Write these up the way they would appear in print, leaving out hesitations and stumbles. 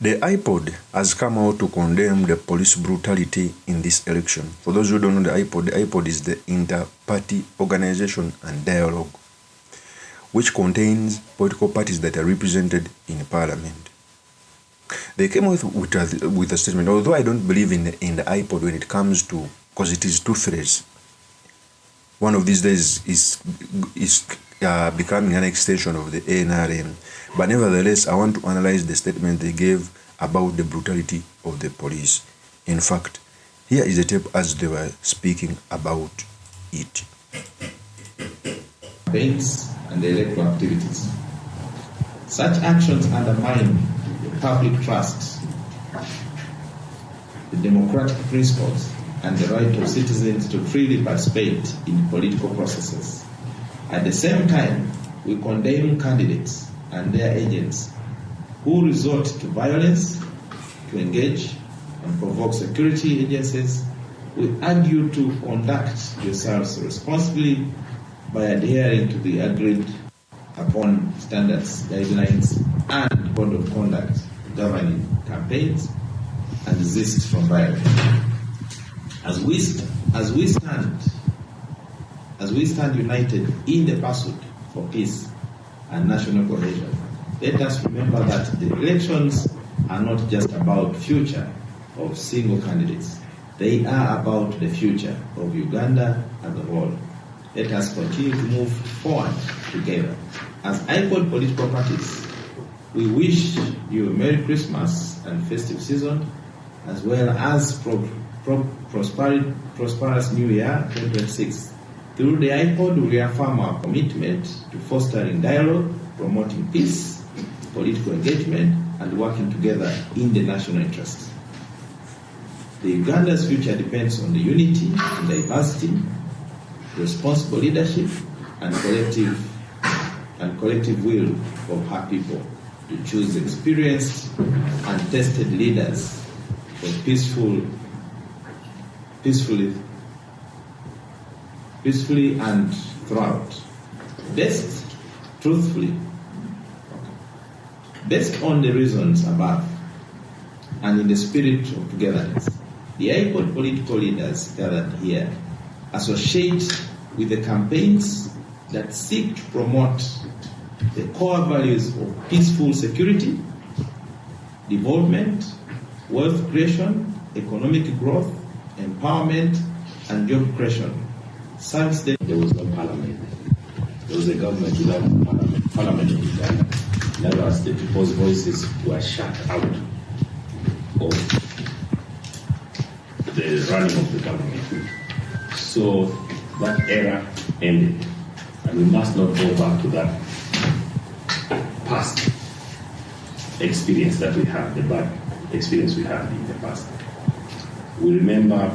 The IPOD has come out to condemn the police brutality in this election. For those who don't know the IPOD is the Inter-Party Organization and Dialogue, which contains political parties that are represented in Parliament. They came out with a statement, although I don't believe in the IPOD when it comes to, because it is toothless. One of these days is becoming an extension of the NRM. But nevertheless, I want to analyze the statement they gave about the brutality of the police. In fact, here is a tape as they were speaking about it. Campaigns and electoral activities. Such actions undermine the public trust, the democratic principles, and the right of citizens to freely participate in political processes. At the same time, we condemn candidates and their agents who resort to violence to engage and provoke security agencies. We urge you to conduct yourselves responsibly by adhering to the agreed upon standards, guidelines, and code of conduct governing campaigns and desist from violence. As we stand united in the pursuit for peace and national cohesion, let us remember that the elections are not just about future of single candidates. They are about the future of Uganda as a whole. Let us continue to move forward together. As IPOD political parties, we wish you a Merry Christmas and festive season, as well as prosperous New Year 2026. Through the IPOD, we reaffirm our commitment to fostering dialogue, promoting peace, political engagement, and working together in the national interest. The Uganda's future depends on the unity and diversity, responsible leadership, and collective will of her people to choose experienced and tested leaders for peacefully and throughout. Based on the reasons above and in the spirit of togetherness, the IPOD political leaders gathered here associate with the campaigns that seek to promote the core values of peaceful security, development, wealth creation, economic growth, empowerment, and job creation. Since then, there was no parliament. There was a government without parliament in Uganda. In other words, the people's voices were shut out of the running of the government. So that era ended, and we must not go back to that past experience that we had, the bad experience we had in the past. We remember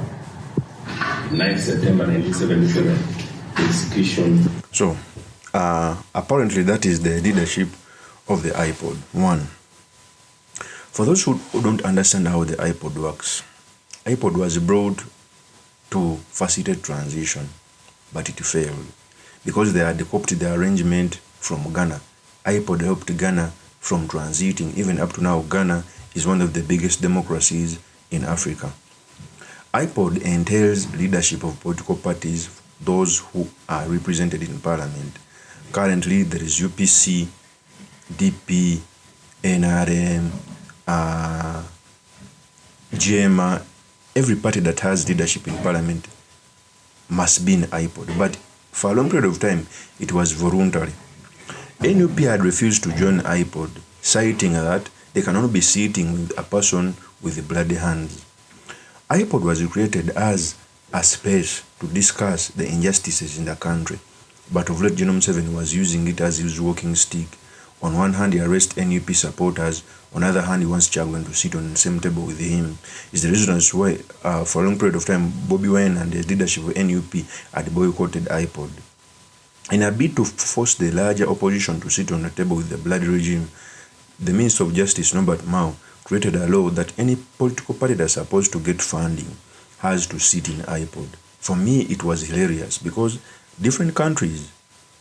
9th September 1977, execution. So, apparently that is the leadership of the IPOD. One, for those who don't understand how the IPOD works, IPOD was brought to facilitate transition, but it failed because they had copied the arrangement from Ghana. IPOD helped Ghana from transiting. Even up to now, Ghana is one of the biggest democracies in Africa. IPOD entails leadership of political parties, those who are represented in parliament. Currently, there is UPC, DP, NRM, GMA. Every party that has leadership in parliament must be in IPOD. But for a long period of time, it was voluntary. NUP had refused to join IPOD, citing that they cannot be sitting with a person with bloody hands. IPOD was created as a space to discuss the injustices in the country, but of late General Museveni was using it as his walking stick. On one hand, he arrests NUP supporters. On the other hand, he wants Chagwen to sit on the same table with him. It's the reason as why, for a long period of time, BOBI and the leadership of NUP had boycotted IPOD. In a bid to force the larger opposition to sit on the table with the bloody regime, the Minister of Justice, Norbert Mao, created a law that any political party that's supposed to get funding has to sit in IPOD. For me, it was hilarious because different countries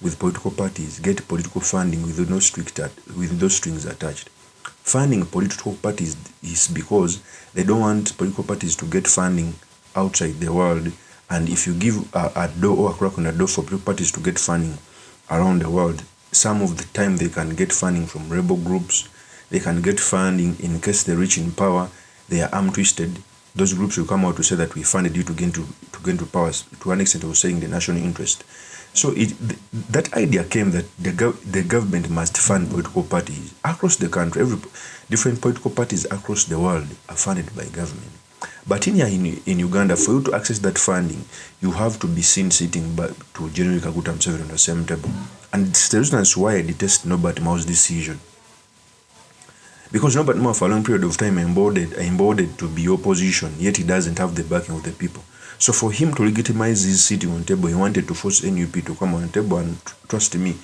with political parties get political funding with no strings attached. funding political parties is because they don't want political parties to get funding outside the world. And if you give a door or a crack on a door for political parties to get funding around the world, some of the time they can get funding from rebel groups. They can get funding in case they reach in power, they are arm twisted. Those groups will come out to say that we funded you to gain to power. To an extent, of saying the national interest. So that idea came that the government must fund political parties across the country. Different political parties across the world are funded by government. But in Uganda, for you to access that funding, you have to be seen sitting to General Kaguta Museveni on the same table. And it's the reason why I detest Norbert Mao's decision. Because Norbert Mao, for a long period of time, embodied to be opposition, yet he doesn't have the backing of the people. So for him to legitimize his sitting on table, he wanted to force NUP to come on the table, and trust me,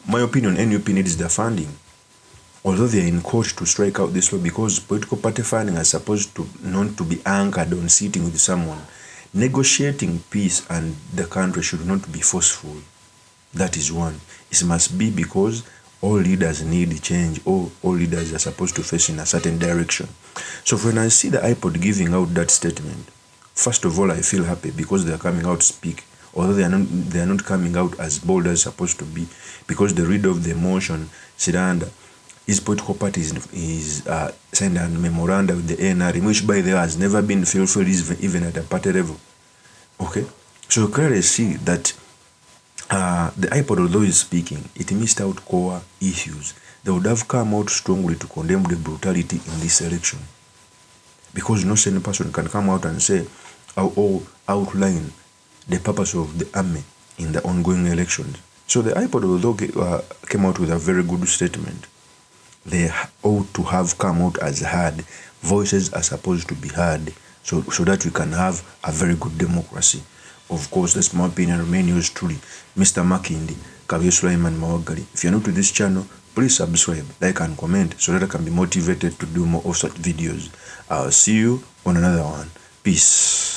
my opinion, NUP needs the funding. Although they are in court to strike out this way, because political party funding is supposed to not to be anchored on sitting with someone. Negotiating peace and the country should not be forceful. That is one. It must be because all leaders need change, all leaders are supposed to face in a certain direction. So when I see the IPOD giving out that statement, first of all, I feel happy because they are coming out to speak, although they are not coming out as bold as supposed to be, because the reader of the motion, Siranda, his political party is signed a memorandum with the NRM, which by the way has never been fulfilled even at a party level. Okay? So clearly see that the IPOD, although is speaking, it missed out core issues. They would have come out strongly to condemn the brutality in this election. Because no single person can come out and say, or outline the purpose of the army in the ongoing elections. So the IPOD, although came out with a very good statement, they ought to have come out as heard. Voices are supposed to be heard so that we can have a very good democracy. Of course, that's my opinion. Remain yours truly, Mr. Makindi, Kabir Sulaiman Mawagali. If you're new to this channel, please subscribe, like and comment so that I can be motivated to do more of such videos. I'll see you on another one. Peace.